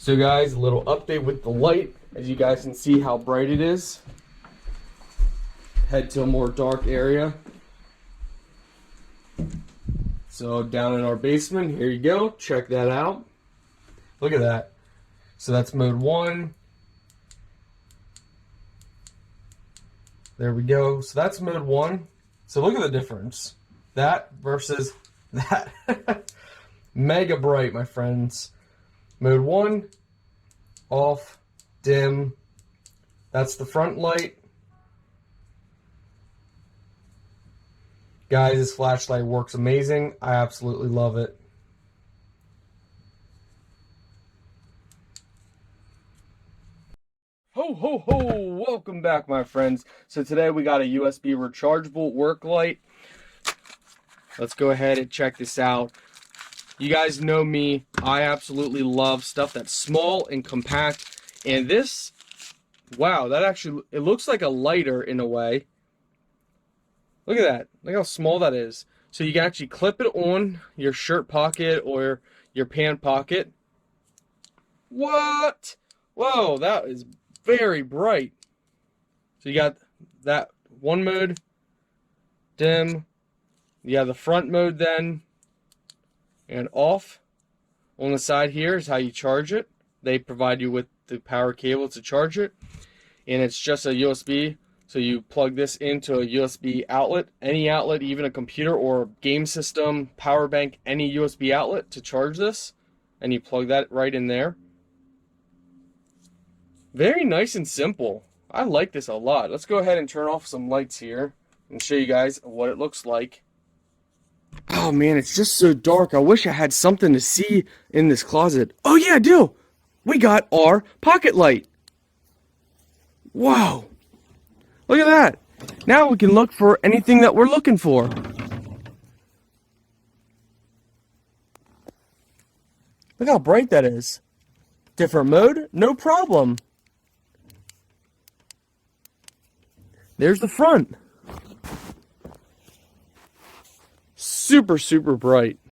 So guys, a little update with the light. As you guys can see how bright it is. Head to a more dark area. So down in our basement, here you go. Check that out. Look at that. So that's mode 1. There we go. So that's mode 1. So look at the difference. That versus that. Mega bright, my friends. Mode 1, off, dim. That's the front light. Guys, this flashlight works amazing. I absolutely love it. Ho, ho, ho! Welcome back, my friends. So today we got a USB rechargeable work light. Let's go ahead and check this out. You guys know me. I absolutely love stuff that's small and compact. And this, wow, that actually, it looks like a lighter in a way. Look at that. Look how small that is. So you can actually clip it on your shirt pocket or your pant pocket. What? Whoa, that is very bright. So you got that one mode, dim. You have the front mode then, and off. On the side here is how you charge it. They provide you with the power cable to charge it. And it's just a USB. So you plug this into a USB outlet, any outlet, even a computer or game system, power bank, any USB outlet to charge this. And you plug that right in there. Very nice and simple. I like this a lot. Let's go ahead and turn off some lights here and show you guys what it looks like. Oh man, it's just so dark. I wish I had something to see in this closet. Oh yeah, I do. We got our pocket light. Wow. Look at that. Now we can look for anything that we're looking for. Look how bright that is. Different mode, no problem. There's the front. Super, super bright.